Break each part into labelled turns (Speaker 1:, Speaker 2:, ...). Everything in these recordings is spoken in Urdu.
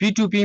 Speaker 1: P2P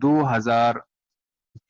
Speaker 1: 2000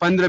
Speaker 1: 15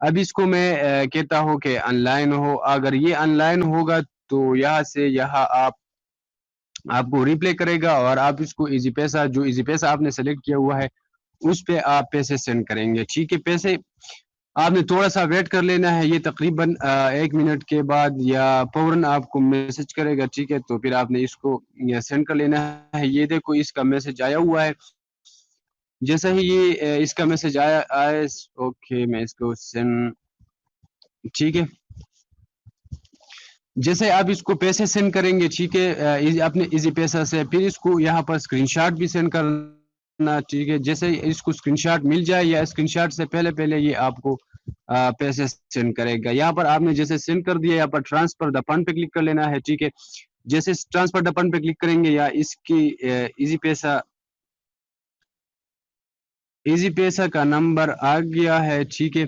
Speaker 1: اب اس کو میں کہتا ہوں کہ آن لائن ہو. اگر یہ آن لائن ہوگا تو یہاں سے یہاں آپ کو ریپلے کرے گا اور آپ اس کو ایزی پیسہ جو ایزی پیسہ آپ نے سلیکٹ کیا ہوا ہے اس پہ آپ پیسے سینڈ کریں گے. ٹھیک ہے, پیسے آپ نے تھوڑا سا ویٹ کر لینا ہے, یہ تقریباً 1 منٹ کے بعد یا فوراً آپ کو میسج کرے گا. ٹھیک ہے, تو پھر آپ نے اس کو سینڈ کر لینا ہے. یہ دیکھو اس کا میسج آیا ہوا ہے. جیسا ہی یہ اس کا میسج آئے اوکے میں اس کو سینڈ. ٹھیک ہے, جیسے آپ اس کو پیسے سینڈ کریں گے, ٹھیک ہے, اپنے ایزی پیسہ سے, پھر اس کو یہاں پر اسکرین شاٹ بھی سینڈ کرنا. ٹھیک ہے, جیسے اس کو اسکرین شاٹ مل جائے یا اسکرین شاٹ سے پہلے یہ آپ کو پیسے سینڈ کرے گا. یہاں پر آپ نے جیسے سینڈ کر دیا, یہاں پر ٹرانسفر دا فنڈ پہ کلک کر لینا ہے. ٹھیک ہے, جیسے ٹرانسفر دا فنڈ پہ کلک کریں گے یا اس کی ایزی پیسہ کا نمبر آ گیا ہے. ٹھیک ہے,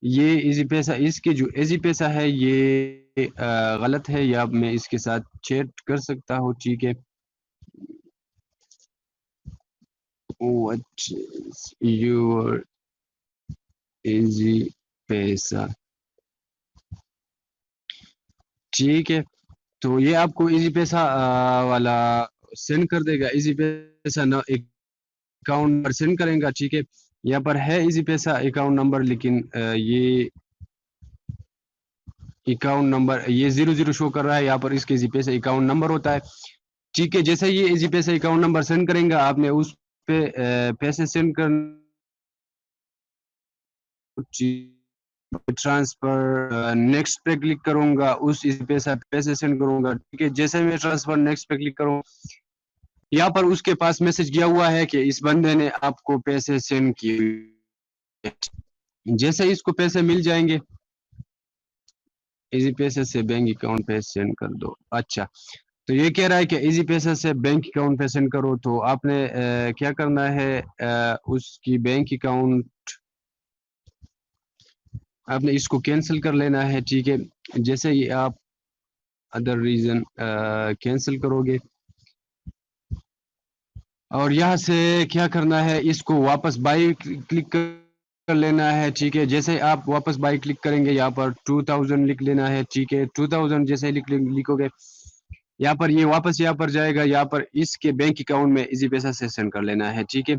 Speaker 1: یہ ایزی پیسہ اس کے جو ایزی پیسہ ہے یہ غلط ہے, یا میں اس کے ساتھ چیٹ کر سکتا ہوں. ٹھیک ہے, what is your ایزی پیسہ. ٹھیک ہے, تو یہ آپ کو ایزی پیسہ والا سینڈ کر دے گا. ایزی پیسہ اکاؤنٹ نمبر سینڈ کریں گا. ٹھیک ہے, یہاں پر ہے ایزی پیسہ اکاؤنٹ نمبر, لیکن یہ اکاؤنٹ نمبر یہ 00 شو کر رہا ہے. یہاں پر اس کے ایزی پیسہ اکاؤنٹ نمبر ہوتا ہے. ٹھیک ہے, جیسے یہ ایزی پیسہ اکاؤنٹ نمبر سینڈ کریں گا, آپ نے اس پہ پیسے سینڈ کر ٹرانسفر نیکسٹ پہ کلک کروں گا, اس ایزی پیسے سینڈ کروں گا. ٹھیک ہے, جیسے میں ٹرانسفر نیکسٹ پہ کلک کروں, یہاں پر اس کے پاس میسج گیا ہوا ہے کہ اس بندے نے آپ کو پیسے سینڈ کیے. جیسے اس کو پیسے مل جائیں گے, ایزی پیسے سے بینک اکاؤنٹ پہ سینڈ کر دو. اچھا, تو یہ کہہ رہا ہے کہ ایزی پیسہ سے بینک اکاؤنٹ پہ سینڈ کرو. تو آپ نے کیا کرنا ہے, اس کی بینک اکاؤنٹ آپ نے اس کو کینسل کر لینا ہے. ٹھیک ہے, جیسے ہی آپ ادر ریزن کینسل کرو گے اور یہاں سے کیا کرنا ہے, اس کو واپس بائی کلک کر لینا ہے. ٹھیک ہے, جیسے آپ واپس بائی کلک کریں گے, یہاں پر 2000 لکھ لینا ہے. ٹھیک ہے, 2000 جیسے لکھو گے, یہاں پر یہ واپس یہاں پر جائے گا. یہاں پر اس کے بینک اکاؤنٹ میں ایزی پیسہ سے سینڈ کر لینا ہے. ٹھیک ہے,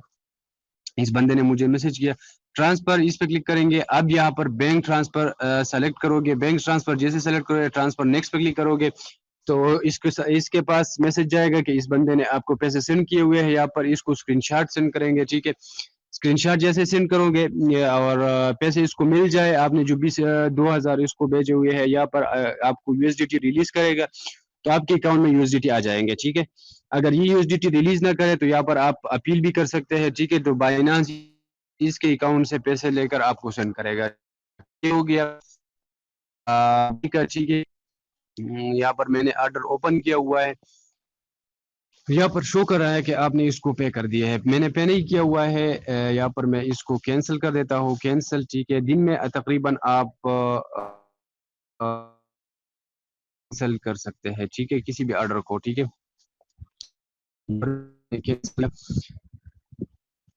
Speaker 1: اس بندے نے مجھے میسج کیا, ٹرانسفر اس پہ کلک کریں گے. اب یہاں پر بینک ٹرانسفر سلیکٹ کرو گے. بینک ٹرانسفر جیسے سلیکٹ کرو گے, ٹرانسفر نیکسٹ پہ کلک کرو گے, تو اس کے پاس میسج جائے گا کہ اس بندے نے آپ کو پیسے سینڈ کیے ہوئے ہیں. یہاں پر اس کو اسکرین شاٹ سینڈ کریں گے. ٹھیک ہے, اسکرین شاٹ جیسے سینڈ کرو گے اور پیسے اس کو مل جائے, آپ نے جو 2000 اس کو بھیجے ہوئے ہیں, یہاں پر آپ کو USDT ریلیز کرے گا, تو آپ کے اکاؤنٹ میں USDT آ جائیں گے. ٹھیک ہے, اگر یہ USDT ریلیز نہ کرے تو یہاں پر آپ اپیل بھی کر سکتے ہیں. ٹھیک ہے, تو بائنانس اس کے اکاؤنٹ سے پیسے لے کر آپ کو سینڈ کرے گا. یہ ہو گیا. ٹھیک ہے, یہاں پر میں نے آرڈر اوپن کیا ہوا ہے, یہاں پر شو کر رہا ہے کہ آپ نے اس کو پے کر دیا ہے. میں نے پے نہیں کیا ہوا ہے, یہاں پر میں اس کو کینسل کر دیتا ہوں. کینسل. ٹھیک ہے, دن میں تقریباً آپ کینسل کر سکتے ہیں. ٹھیک ہے, کسی بھی آرڈر کو. ٹھیک ہے,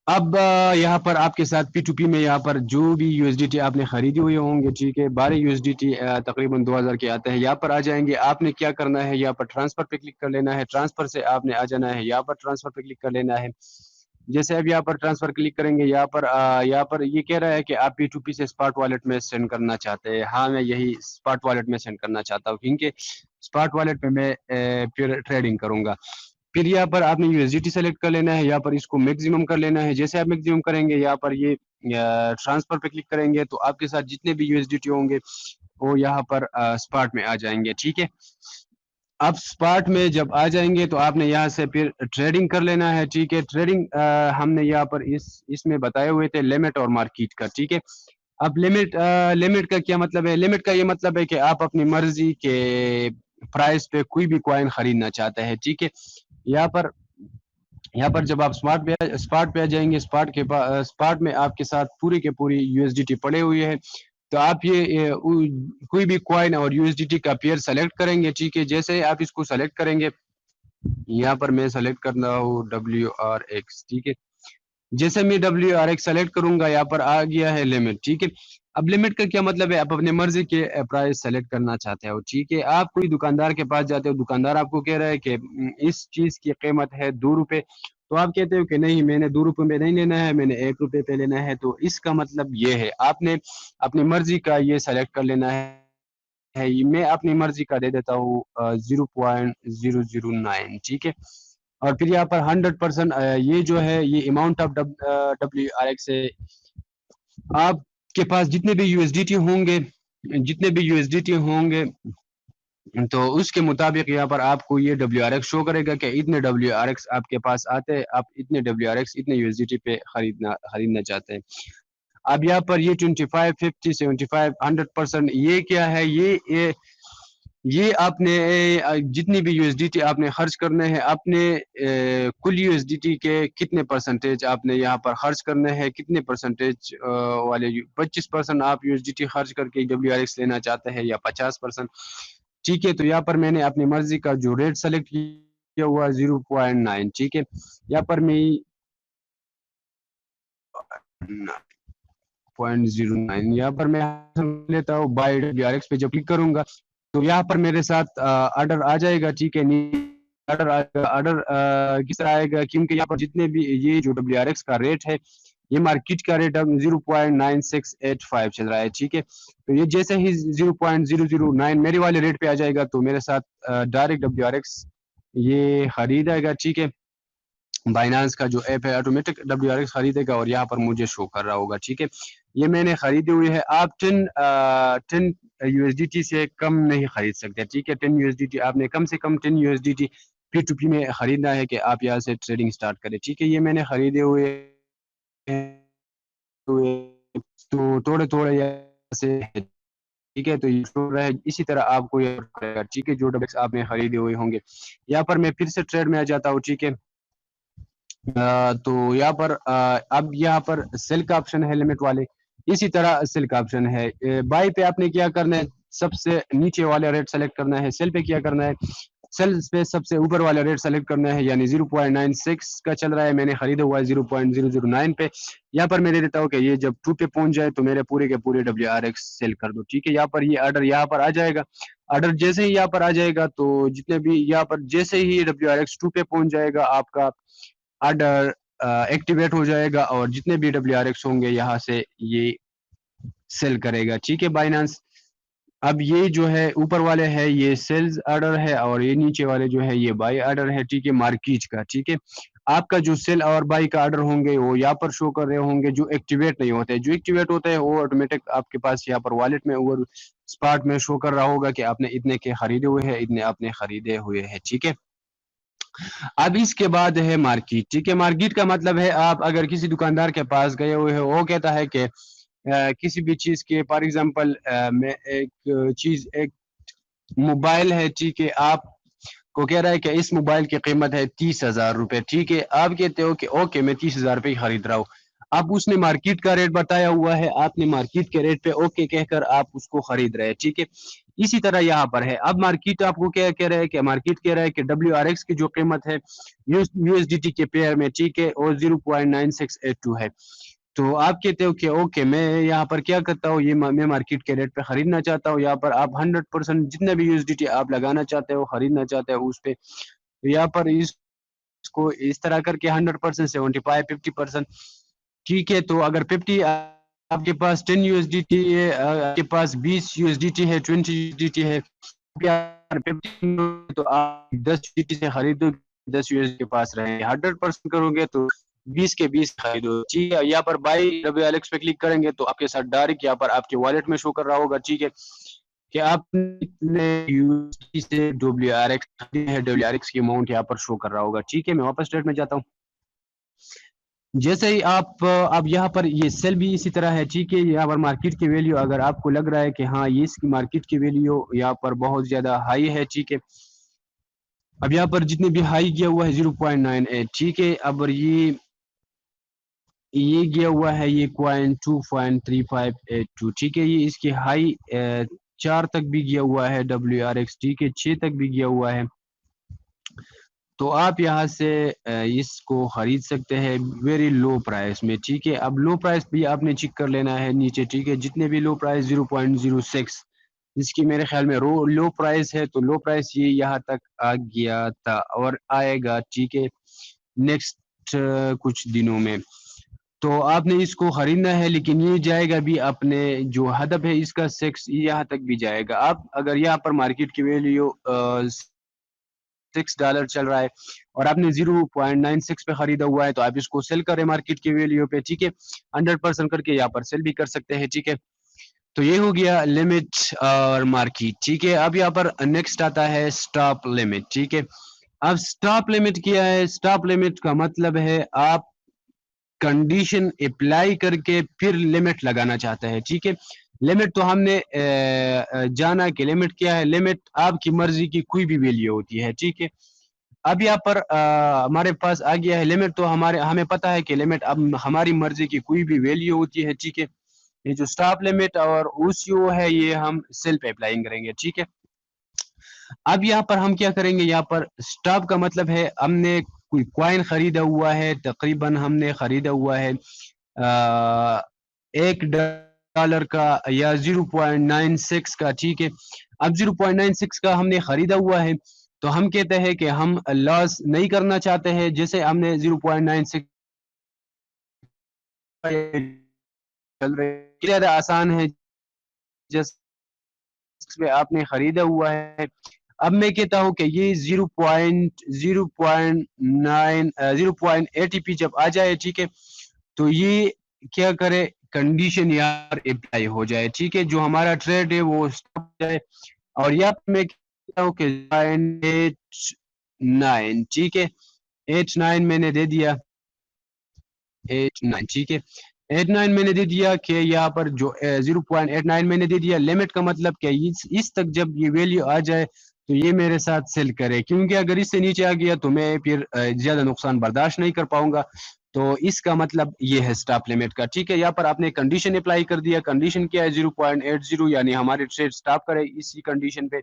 Speaker 1: اب یہاں پر آپ کے ساتھ P2P میں یہاں پر جو بھی USDT آپ نے خریدی ہوئے ہوں گے, ٹھیک ہے, 12 USDT تقریباً 2000 کے آتے ہیں. یہاں پر آ جائیں گے. آپ نے کیا کرنا ہے, یہاں پر ٹرانسفر پہ کلک کر لینا ہے. ٹرانسفر سے آپ نے آ جانا ہے, یہاں پر ٹرانسفر پہ کلک کر لینا ہے. جیسے اب یہاں پر ٹرانسفر کلک کریں گے, یہاں پر یہ کہہ رہا ہے کہ آپ P2P سے اسپاٹ والیٹ میں سینڈ کرنا چاہتے ہیں. ہاں, میں یہی اسپاٹ والیٹ میں سینڈ کرنا چاہتا ہوں, کیونکہ اسپاٹ والیٹ پہ میں پھر ٹریڈنگ کروں گا. پھر یہاں پر آپ نے USDT سلیکٹ کر لینا ہے, یہاں پر اس کو میکسیمم کر لینا ہے. جیسے آپ میکسیمم کریں گے, یہاں پر یہ ٹرانسفر پہ کلک کریں گے, تو آپ کے ساتھ جتنے بھی USDT ہوں گے وہ یہاں پر اسپاٹ میں آ جائیں گے. ٹھیک ہے, اب اسپاٹ میں جب آ جائیں گے تو آپ نے یہاں سے پھر ٹریڈنگ کر لینا ہے. ٹھیک ہے, ٹریڈنگ ہم نے یہاں پر اس میں بتائے ہوئے تھے لمٹ اور مارکیٹ کا. ٹھیک ہے, اب لمٹ کا کیا مطلب ہے, لمٹ کا یہ مطلب ہے کہ آپ اپنی مرضی کے پرائز پہ کوئی بھی کوائن خریدنا چاہتے ہیں. ٹھیک ہے, یہاں پر جب آپ اسپاٹ پہ آ جائیں گے, اسپاٹ میں آپ کے ساتھ پوری کے پوری USDT پڑے ہوئے ہیں, تو آپ یہ کوئی بھی کوائن اور USDT کا پیئر سلیکٹ کریں گے. ٹھیک ہے, جیسے آپ اس کو سلیکٹ کریں گے, یہاں پر میں سلیکٹ کرنا ہوں WRX. ٹھیک ہے, جیسے میں WRX سلیکٹ کروں گا, یہاں پر آ گیا ہے لمٹ. ٹھیک ہے, اب لمٹ کا کیا مطلب ہے؟ آپ اپنے مرضی کے پرائز سلیکٹ کرنا چاہتے ہو، ٹھیک ہے؟ آپ کوئی دکاندار کے پاس جاتے ہو، دکاندار آپ کو کہہ رہا ہے کہ اس چیز کی قیمت ہے 2 روپے، تو آپ کہتے ہو کہ نہیں، میں نے 2 روپے میں نہیں لینا ہے، میں نے 1 روپے پہ لینا ہے۔ تو اس کا مطلب یہ ہے آپ نے اپنی مرضی کا یہ سلیکٹ کر لینا ہے۔ میں اپنی مرضی کا دے دیتا ہوں 0.009، ٹھیک ہے؟ اور پھر یہاں پر 100% یہ جو ہے یہ اماؤنٹ آف WRX ہے۔ آپ کے پاس جتنے بھی USDT ہوں گے تو اس کے مطابق یہاں پر آپ کو یہ WRX شو کرے گا کہ اتنے WRX آپ کے پاس آتے ہیں، آپ اتنے WRX اتنے USDT پہ خریدنا چاہتے ہیں۔ اب یہاں پر یہ 25 50 75 100% یہ کیا ہے؟ یہ آپ نے جتنی بھی USDT آپ نے خرچ کرنے ہیں، اپنے کل USDT کے کتنے پرسنٹیج آپ نے یہاں پر خرچ کرنے ہیں، کتنے پرسنٹیج والے 25% آپ USDT خرچ کر کے WRX لینا چاہتے ہیں یا 50%، ٹھیک ہے؟ تو یہاں پر میں نے اپنی مرضی کا جو ریٹ سلیکٹ کیا ہوا 0.9، ٹھیک ہے؟ یہاں پر میں 0.09 یہاں پر میں لیتا ہوں بائی WRX پہ جب کلک کروں گا تو یہاں پر میرے ساتھ آرڈر آ جائے گا، ٹھیک ہے؟ آرڈر کس طرح آئے گا؟ کیونکہ یہاں پر جتنے بھی یہ جو WRX کا ریٹ ہے، یہ مارکیٹ کا ریٹ اب 0.9685 چل رہا ہے، ٹھیک ہے؟ تو یہ جیسے ہی 0.009 میرے والے ریٹ پہ آ جائے گا تو میرے ساتھ ڈائریکٹ WRX یہ خریدے گا، ٹھیک ہے؟ بائنانس کا جو ایپ ہے آٹومیٹک WRX خریدے گا اور یہاں پر مجھے شو کر رہا ہوگا، ٹھیک ہے؟ یہ میں نے خریدی ہوئی ہے۔ آپ 10 USDT سے کم نہیں خرید سکتے، ٹھیک ہے؟ 10 USDT آپ نے کم سے کم 10 USDT P2P میں خریدنا ہے کہ آپ یہاں سے ٹریڈنگ سٹارٹ کریں، ٹھیک ہے؟ یہ میں نے خریدے ہوئے تو تھوڑے سے، ٹھیک ہے؟ تو یہ شو رہا ہے، اسی طرح آپ کو یہ کرے گا، ٹھیک ہے؟ جو WRX آپ نے خریدے ہوئے ہوں گے۔ یہاں پر میں پھر سے ٹریڈ میں آ جاتا ہوں، ٹھیک ہے؟ تو یہاں پر اب یہاں پر سیل کا آپشن ہے لمٹ والے، اسی طرح سیل کا آپشن ہے۔ بائی پہ آپ نے کیا کرنا ہے؟ سب سے نیچے والے ریٹ سلیکٹ کرنا ہے۔ سیل پہ کیا کرنا ہے؟ سیل پہ سب سے اوپر والا ریٹ سلیکٹ کرنا ہے، یعنی 0.96 کا چل رہا ہے، میں نے خریدا ہوا ہے 0.009 پہ۔ یہاں پر میں دے دیتا ہوں کہ یہ جب 2 پہ پہنچ جائے تو میرے پورے کے پورے WRX سیل کر دو، ٹھیک ہے؟ یہاں پر یہ آرڈر یہاں پر آ جائے گا۔ آرڈر جیسے ہی یہاں پر آ جائے گا تو جتنے بھی یہاں پر جیسے ہی WRX 2 پہ پہنچ جائے گا آپ کا آرڈر ایکٹیویٹ ہو جائے گا اور جتنے بھی WRX ہوں گے یہاں سے یہ سیل کرے گا، ٹھیک ہے؟ بائنانس اب یہ جو ہے اوپر والے ہے یہ سیلز آرڈر ہے اور یہ نیچے والے جو ہے یہ بائی آرڈر ہے، ٹھیک ہے؟ مارکیٹ کا، ٹھیک ہے؟ آپ کا جو سیل اور بائی کا آرڈر ہوں گے وہ یہاں پر شو کر رہے ہوں گے، جو ایکٹیویٹ نہیں ہوتے، جو ایکٹیویٹ ہوتے ہیں وہ آٹومیٹک آپ کے پاس یہاں پر والیٹ میں اوور اسپاٹ میں شو کر رہا ہوگا کہ آپ نے اتنے کے خریدے ہوئے ہیں، اتنے آپ نے خریدے ہوئے ہیں، ٹھیک ہے؟ اب اس کے بعد ہے مارکیٹ، ٹھیک ہے؟ مارکیٹ کا مطلب ہے آپ اگر کسی دکاندار کے پاس گئے ہوئے ہو، وہ کہتا ہے کہ کسی بھی چیز کے فار ایگزامپل میں ایک موبائل ہے، ٹھیک ہے؟ آپ کو کہہ رہا ہے کہ اس موبائل کی قیمت ہے 30,000 روپے، ٹھیک ہے؟ آپ کہتے ہو کہ اوکے میں 30,000 روپے خرید رہا ہوں۔ اب اس نے مارکیٹ کا ریٹ بتایا ہوا ہے، آپ نے مارکیٹ کے ریٹ پہ اوکے کہہ کر آپ اس کو خرید رہے ہیں، ٹھیک ہے؟ اسی طرح یہاں پر ہے، اب مارکیٹ آپ کو کیا کہہ رہا ہے کہ مارکیٹ کہہ رہا ہے کہ WRX کی جو قیمت ہے USDT کے پیئر میں، ٹھیک ہے؟ اور 0.9682 ہے۔ تو آپ کہتے ہو کہ اوکے میں یہاں پر کیا کرتا ہوں، یہ میں مارکیٹ کے ریٹ پہ خریدنا چاہتا ہوں۔ یہاں پر آپ 100% جتنے بھی USDT آپ لگانا چاہتے ہو، خریدنا چاہتے ہو اس پہ، یہاں پر اس کو اس طرح کر کے 100% 75 50%، ٹھیک ہے؟ تو اگر 50 آپ کے پاس 10 USDT ہے، آپ کے پاس 20 USDT ہے، 20 USDT ہے، تو آپ 10 USDT سے خریدو، 10 USDT کے پاس رہیں گے۔ 100% کرو گے تو 20 کے 20 خریدو، ٹھیک ہے؟ یہاں پر بائی WRX پہ کلک کریں گے تو آپ کے ساتھ ڈائریکٹ یہاں پر آپ کے والیٹ میں شو کر رہا ہوگا، ٹھیک ہے؟ کہ آپ نے USDT سے WRX کی اماؤنٹ یہاں پر شو کر رہا ہوگا، ٹھیک ہے؟ میں واپس ٹریڈ میں جاتا ہوں۔ جیسے ہی آپ اب یہاں پر یہ سیل بھی اسی طرح ہے، ٹھیک ہے؟ یہاں پر مارکیٹ کی ویلیو اگر آپ کو لگ رہا ہے کہ ہاں یہ اس کی مارکیٹ کی ویلیو یہاں پر بہت زیادہ ہائی ہے، ٹھیک ہے؟ اب یہاں پر جتنے بھی ہائی کیا ہوا ہے 0.98، ٹھیک ہے؟ اب یہ گیا ہوا ہے یہ کوائن 2.3582، ٹھیک ہے؟ یہ اس کی ہائی 4 تک بھی گیا ہوا ہے WRX، ٹھیک ہے؟ 6 تک بھی گیا ہوا ہے۔ تو آپ یہاں سے اس کو خرید سکتے ہیں ویری لو پرائس میں، ٹھیک ہے۔ اب لو پرائس بھی آپ نے چیک کر لینا ہے نیچے، ٹھیک ہے، جتنے بھی لو پرائس 0.06 جس کی میرے خیال میں لو پرائس ہے، تو لو پرائس یہ یہاں تک آ گیا تھا اور آئے گا، ٹھیک ہے، نیکسٹ کچھ دنوں میں۔ تو آپ نے اس کو خریدنا ہے، لیکن یہ جائے گا بھی اپنے جو ہدف ہے اس کا یہاں تک بھی جائے گا۔ آپ اگر یہاں پر مارکیٹ کی ویلیو $6 چل رہا ہے اور آپ نے 0.96 پہ خریدا ہوا ہے، تو آپ اس کو سیل کریں مارکیٹ کی ویلیو پہ، ٹھیک ہے، 100% کر کے یہاں پر سیل بھی کر سکتے ہیں، ٹھیک ہے۔ تو یہ ہو گیا لمٹ اور مارکیٹ، ٹھیک ہے۔ اب یہاں پر نیکسٹ آتا ہے سٹاپ لمٹ، ٹھیک ہے۔ اب سٹاپ لمٹ کیا ہے؟ سٹاپ لمٹ کا مطلب ہے آپ کنڈیشن اپلائی کر کے پھر لمٹ لگانا چاہتا ہے، ٹھیک ہے۔ لمٹ تو ہم نے جانا کہ لمٹ کیا ہے، لمٹ آپ کی مرضی کی کوئی بھی ویلیو ہوتی ہے، ٹھیک ہے۔ اب یہاں پر ہمارے پاس آ گیا ہے لمٹ، تو ہمیں پتا ہے کہ لمٹ اب ہماری مرضی کی کوئی بھی ویلیو ہوتی ہے، ٹھیک ہے۔ یہ جو سٹاپ لمٹ اور اوسیو ہے یہ ہم سیل پہ اپلائی کریں گے، ٹھیک ہے۔ اب یہاں پر ہم کیا کریں گے، یہاں پر سٹاپ کا مطلب ہے ہم نے کوئی کوائن خریدا ہوا ہے، تقریباً ہم نے خریدا ہوا ہے $1 کا یا 0.96 کا، ٹھیک ہے۔ اب 0.96 کا ہم نے خریدا ہوا ہے، تو ہم کہتے ہیں کہ ہم لاس نہیں کرنا چاہتے ہیں، جیسے ہم نے 0.96 چل رہے زیادہ آسان ہے جس پہ آپ نے خریدا ہوا ہے۔ اب میں کہتا ہوں کہ یہ 0.80 پی جب آ جائے، ٹھیک ہے، تو یہ کیا کرے، کنڈیشن یار اپلائی ہو جائے، ٹھیک ہے، جو ہمارا ٹریڈ ہے وہ اسٹاپ ہو جائے۔ اور یہاں پہ میں کہتا ہوں کہ 9، ٹھیک ہے، 8-9 میں نے دے دیا، 8-9، ٹھیک ہے، 8-9 میں نے دے دیا کہ یہاں پر جو 0.89 میں نے دے دیا۔ لمٹ کا مطلب کہ اس تک جب یہ ویلیو آ جائے تو یہ میرے ساتھ سیل کرے، کیونکہ اگر اس سے نیچے آ گیا تو میں پھر زیادہ نقصان برداشت نہیں کر پاؤں گا۔ تو اس کا مطلب یہ ہے سٹاپ لمٹ کا، ٹھیک ہے۔ یہاں پر آپ نے کنڈیشن اپلائی کر دیا، کنڈیشن کیا ہے 0.80، یعنی ہمارے ٹریڈ سٹاپ کرے اسی کنڈیشن پہ۔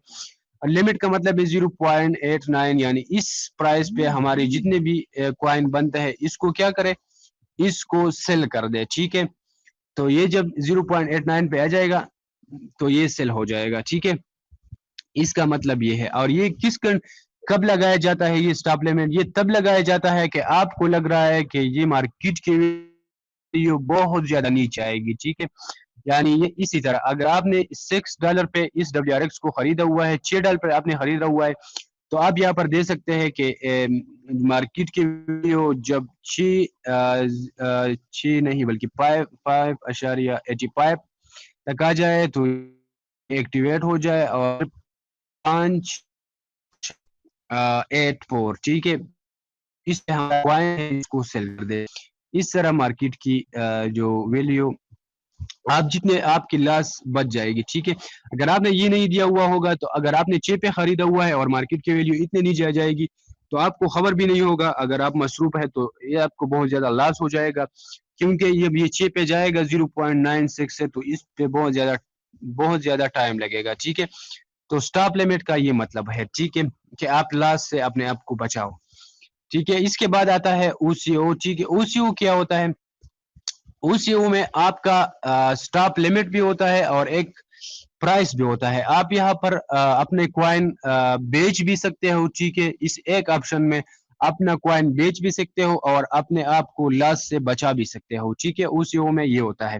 Speaker 1: لمٹ کا مطلب ہے 0.89، یعنی اس پرائس پہ ہماری جتنے بھی کوائن بنتے ہیں اس کو کیا کرے، اس کو سیل کر دے، ٹھیک ہے۔ تو یہ جب 0.89 پہ آ جائے گا تو یہ سیل ہو جائے گا، ٹھیک ہے۔ اس کا مطلب یہ ہے، اور یہ کب لگایا جاتا ہے یہ سٹاپ لمٹ؟ یہ تب لگایا جاتا ہے کہ آپ کو لگ رہا ہے کہ یہ مارکیٹ کی ویلیو بہت زیادہ نیچے آئے گی، ٹھیک ہے۔ یعنی یہ اسی طرح اگر آپ نے $6 پہ اس WRX کو خریدا ہوا ہے، $6 پہ آپ نے خریدا ہوا ہے، تو آپ یہاں پر دے سکتے ہیں کہ مارکیٹ کی ویلیو جب 6 نہیں بلکہ 5.85 تک آ جائے تو ایکٹیویٹ ہو جائے، اور 5.84، ٹھیک ہے، اس پہ ہم اس کو سیل کر دے۔ اس طرح مارکیٹ کی جو ویلیو آپ جتنے آپ کی لاس بچ جائے گی، ٹھیک ہے۔ اگر آپ نے یہ نہیں دیا ہوا ہوگا، تو اگر آپ نے 6 پہ خریدا ہوا ہے اور مارکیٹ کی ویلیو اتنے نیچے آ جائے گی تو آپ کو خبر بھی نہیں ہوگا، اگر آپ مصروف ہے تو یہ آپ کو بہت زیادہ لاس ہو جائے گا، کیونکہ جب یہ 6 پہ جائے گا 0.96 سے، تو اس پہ بہت زیادہ ٹائم لگے گا، ٹھیک ہے۔ تو سٹاپ لمٹ کا یہ مطلب ہے، ٹھیک ہے، کہ آپ لاس سے اپنے آپ کو بچاؤ، ٹھیک ہے۔ اس کے بعد آتا ہے OCO، ٹھیک ہے۔ OCO کیا ہوتا ہے؟ OCO میں آپ کا سٹاپ لمٹ بھی ہوتا ہے اور ایک پرائس بھی ہوتا ہے۔ آپ یہاں پر اپنے کوائن بیچ بھی سکتے ہو، ٹھیک ہے، اس ایک آپشن میں اپنا کوائن بیچ بھی سکتے ہو اور اپنے آپ کو لاس سے بچا بھی سکتے ہو، ٹھیک ہے۔ OCO میں یہ ہوتا ہے۔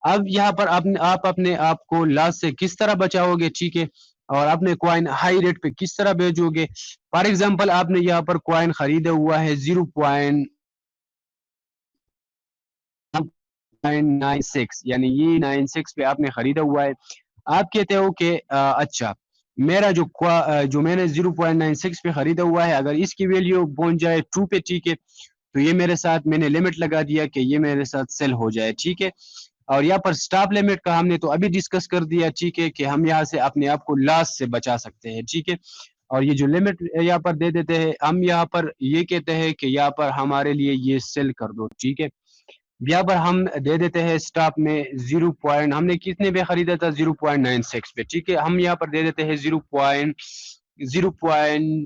Speaker 1: اب یہاں پر آپ اپنے آپ کو لاس سے کس طرح بچاؤ گے، ٹھیک ہے، اور اپنے کوائن ہائی ریٹ پہ کس طرح بیچو گے؟ فار ایگزامپل آپ نے یہاں پر کوائن خریدا ہوا ہے 0.96، یعنی یہ 96 پہ آپ نے خریدا ہوا ہے۔ آپ کہتے ہو کہ اچھا میرا جو میں نے 0.96 پہ خریدا ہوا ہے، اگر اس کی ویلیو پہنچ جائے 2 پہ، ٹھیک ہے، تو یہ میرے ساتھ میں نے لمٹ لگا دیا کہ یہ میرے ساتھ سیل ہو جائے، ٹھیک ہے۔ اور یہاں پر سٹاپ لمٹ کا ہم نے تو ابھی ڈسکس کر دیا، ٹھیک ہے، کہ ہم یہاں سے اپنے آپ کو لاس سے بچا سکتے ہیں، ٹھیک ہے۔ اور یہ جو لمٹ یہاں پر دے دیتے ہیں، ہم یہاں پر یہ کہتے ہیں کہ یہاں پر ہمارے لیے یہ سیل کر دو، ٹھیک ہے۔ یہاں پر ہم دے دیتے ہیں سٹاپ میں ہم نے کتنے پہ خریدا تھا 0.96 پہ، ٹھیک ہے، ہم یہاں پر دے دیتے ہیں 0.0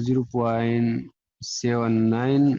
Speaker 1: 0.79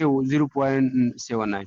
Speaker 1: 0.79।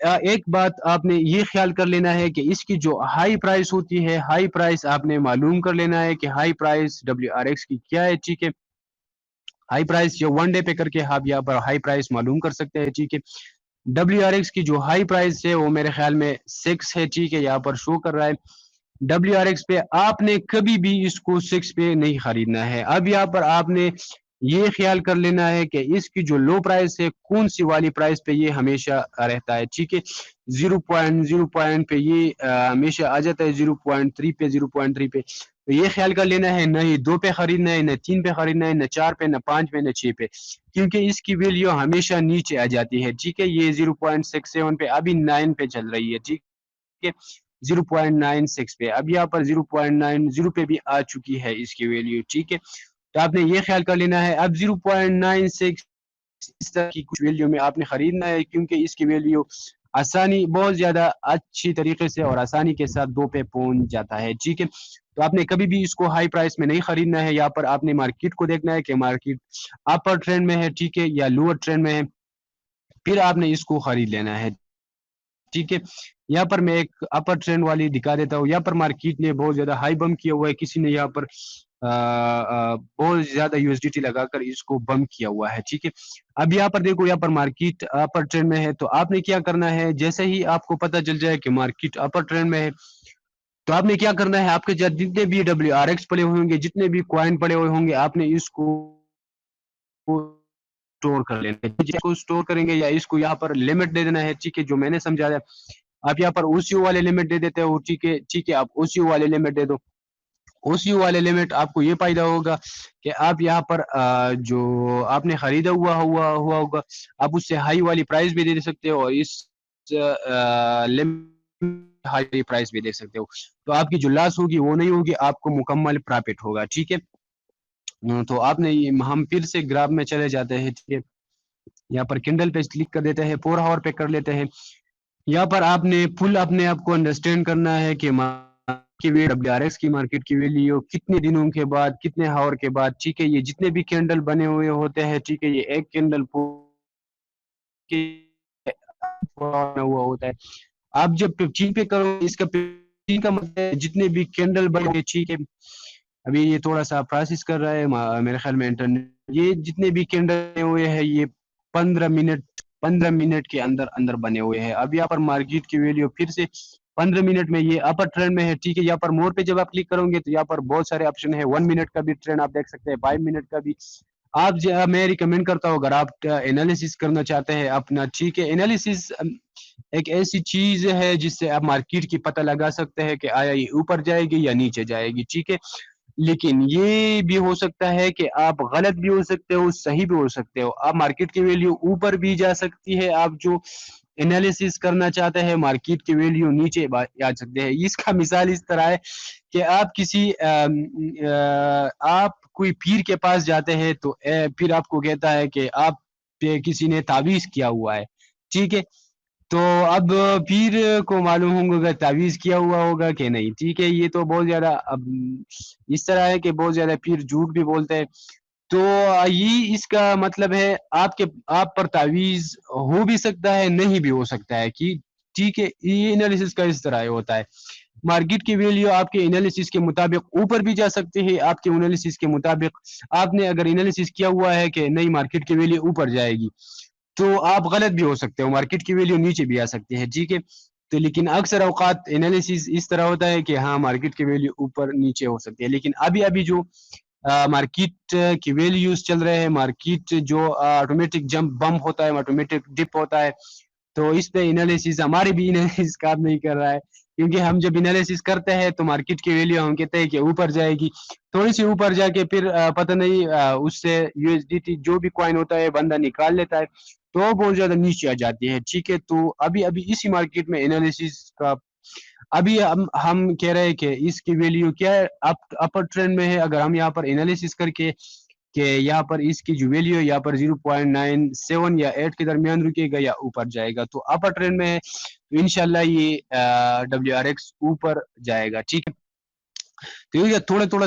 Speaker 1: ایک بات آپ نے یہ خیال کر لینا ہے کہ اس کی جو ہائی پرائس ہوتی ہے، ہائی پرائس آپ نے معلوم کر لینا ہے کہ ہائی پرائس WRX کی کیا ہے، ٹھیک ہے. ہائی پرائس یہ ون ڈے پہ کر کے آپ یہاں پر ہائی پرائس معلوم کر سکتے ہیں، ٹھیک ہے. WRX کی جو ہائی پرائس ہے وہ میرے خیال میں 6 ہے، ٹھیک ہے، یہاں پر شو کر رہا ہے. WRX پہ آپ نے کبھی بھی اس کو 6 پہ نہیں خریدنا ہے. اب یہاں پر آپ نے یہ خیال کر لینا ہے کہ اس کی جو لو پرائس ہے کون سی والی پرائس پہ یہ ہمیشہ رہتا ہے، ٹھیک ہے. 0.0 پہ یہ ہمیشہ آ جاتا ہے، 0.3 پہ، 0.3 پہ. تو یہ خیال کر لینا ہے نہ ہی 2 پہ خریدنا ہے، نہ 3 پہ خریدنا ہے، نہ 4 پہ، نہ 5 پہ، نہ 6 پہ، کیونکہ اس کی ویلیو ہمیشہ نیچے آ جاتی ہے، ٹھیک ہے. یہ 0.67 پہ ابھی 9 پہ چل رہی ہے، ٹھیک ہے. 0.96 پہ اب یہاں پر 0.90 پہ بھی آ چکی ہے اس کی ویلیو، ٹھیک ہے. تو آپ نے یہ خیال کر لینا ہے اب 0.96 اس طرح کی کچھ ویلیو میں آپ نے خریدنا ہے، کیونکہ اس کی ویلیو آسانی بہت زیادہ اچھی طریقے سے اور آسانی کے ساتھ 2 پہ پہنچ جاتا ہے، ٹھیک ہے. تو آپ نے کبھی بھی اس کو ہائی پرائس میں نہیں خریدنا ہے. یہاں پر آپ نے مارکیٹ کو دیکھنا ہے کہ مارکیٹ اپر ٹرینڈ میں ہے، ٹھیک ہے، یا لوور ٹرینڈ میں ہے، پھر آپ نے اس کو خرید لینا ہے، ٹھیک ہے. یہاں پر میں ایک اپر ٹرینڈ والی دکھا دیتا ہوں. یہاں پر مارکیٹ نے بہت زیادہ ہائی بم کیا ہوا ہے، کسی نے یہاں پر بہت زیادہ USDT لگا کر اس کو بم کیا ہوا ہے، ٹھیک ہے. اب یہاں پر دیکھو، یہاں پر مارکیٹ اپر ٹرینڈ میں ہے، تو آپ نے کیا کرنا ہے، جیسے ہی آپ کو پتا چل جائے کہ مارکیٹ اپر ٹرینڈ میں ہے، تو آپ نے کیا کرنا ہے، آپ کے جتنے بھی WRX پڑے ہوئے ہوں گے، جتنے بھی کوائن پڑے ہوئے ہوں گے، آپ نے اس کو اسٹور کر لینا ہے. جس کو اسٹور کریں گے یا اس کو یہاں پر لمٹ دے دینا ہے، ٹھیک ہے، جو میں نے سمجھایا. آپ یہاں پر OCO والے لمٹ دے دیتے ہو، ٹھیک ہے، ٹھیک ہے، آپ OCO والے لمٹ دے دو. OCO والے لمٹ آپ کو یہ فائدہ ہوگا کہ آپ یہاں پر جو آپ نے خریدا ہوا ہوگا، آپ اس سے ہائی والی پرائس بھی دے سکتے ہو اور اس ہائی پرائس بھی دے سکتے ہو. تو آپ کی جو لاس ہوگی وہ نہیں ہوگی، آپ کو مکمل پرافٹ ہوگا، ٹھیک ہے. تو آپ نے ہم پھر سے گراف میں چلے جاتے ہیں، ٹھیک ہے. یہاں پر کنڈل پہ کلک کر دیتے ہیں، 4 آور پہ کر لیتے ہیں. یہاں پر آپ نے فل اپنے آپ کو انڈرسٹینڈ کرنا ہے کہ WRX کی مارکیٹ کی ویلیو کتنے دنوں کے بعد، کتنے ہاور کے بعد، ٹھیک ہے. یہ جتنے بھی کینڈل بنے ہوئے ہوتے ہیں، ٹھیک ہے، یہ ایک کینڈل ہوا ہوتا ہے. آپ جب 15 پہ کرو، اس کا 15 کا مطلب جتنے بھی کینڈل بنے ہوئے، ٹھیک ہے. ابھی یہ تھوڑا سا پروسیس کر رہا ہے میرے خیال میں انٹرنیٹ. یہ جتنے بھی کینڈل بنے ہوئے ہیں، یہ 15 منٹ کے اندر اندر بنے ہوئے ہیں. اب یہاں پر مارکیٹ کی ویلیو پھر سے 15 منٹ میں یہ اپر ٹرینڈ میں ہے، ٹھیک ہے. یہاں پر مور پہ جب آپ کلک کرو گے تو یہاں پر بہت سارے آپشن ہے. 1 منٹ کا بھی ٹرینڈ آپ دیکھ سکتے ہیں، 5 منٹ کا بھی. آپ میں ریکمینڈ کرتا ہوں، اگر آپ انالیسس کرنا چاہتے ہیں اپنا، ٹھیک ہے. انالیسس ایک ایسی چیز ہے جس سے آپ مارکیٹ کی پتہ لگا سکتے ہیں کہ آیا یہ اوپر جائے گی یا نیچے جائے گی، ٹھیک ہے. لیکن یہ بھی ہو سکتا ہے کہ آپ غلط بھی ہو سکتے ہو، صحیح بھی ہو سکتے ہو. آپ مارکیٹ کی ویلیو اوپر بھی جا سکتی ہے، آپ جو انالیسس کرنا چاہتے ہیں مارکیٹ کی ویلیو نیچے آ سکتے ہیں. اس کا مثال اس طرح ہے کہ آپ آپ کوئی پیر کے پاس جاتے ہیں تو پھر آپ کو کہتا ہے کہ آپ پہ کسی نے تعویذ کیا ہوا ہے، ٹھیک ہے. تو اب پیر کو معلوم ہوگا تعویذ کیا ہوا ہوگا کہ نہیں، ٹھیک ہے. یہ تو بہت زیادہ اب اس طرح ہے کہ بہت زیادہ پیر جھوٹ بھی بولتے ہیں. تو یہ اس کا مطلب ہے آپ پر تعویذ ہو بھی سکتا ہے، نہیں بھی ہو سکتا ہے، کہ ٹھیک ہے. یہ انالیسس کا اس طرح ہوتا ہے. مارکیٹ کی ویلیو آپ کے انالیسس کے مطابق اوپر بھی جا سکتی ہے، آپ کے انالیسس کے مطابق. آپ نے اگر انالیسس کیا ہوا ہے کہ نہیں مارکیٹ کی ویلیو اوپر جائے گی، تو آپ غلط بھی ہو سکتے ہو، مارکیٹ کی ویلیو نیچے بھی آ سکتی ہے، ٹھیک ہے. تو لیکن اکثر اوقات انالیسس اس طرح ہوتا ہے کہ ہاں مارکیٹ کی ویلیو اوپر نیچے ہو سکتی ہے. لیکن ابھی جو مارکیٹ کی ویلیوز چل رہے ہیں، مارکیٹ جو آٹومیٹک جمپ بم ہوتا ہے، آٹومیٹک ڈپ ہوتا ہے، تو اس پہ انالیسس ہمارے بھی انالیسس کام نہیں کر رہا ہے. کیونکہ ہم جب انالیسس کرتے ہیں تو مارکیٹ کی ویلیو ہم کہتے ہیں کہ اوپر جائے گی، تھوڑی سی اوپر جا کے پھر پتہ نہیں اس سے USDT جو بھی کوائن ہوتا ہے بندہ نکال لیتا ہے، تو بہت زیادہ نیچے آ جاتی ہے، ٹھیک ہے. تو ابھی اسی مارکیٹ میں انالیسس کا ابھی ہم کہہ رہے ہیں کہ اس کی ویلیو کیا ہے، اپر ٹرینڈ میں ہے. اگر ہم یہاں پر انالیسس کر کے کہ یہاں پر اس کی جو ویلیو یہاں پر 0.97 یا 8 کے درمیان رکے گا یا اوپر جائے گا، تو اپر ٹرینڈ میں ہے، تو انشاءاللہ یہ WRX اوپر جائے گا، ٹھیک ہے. تو یہ تھوڑا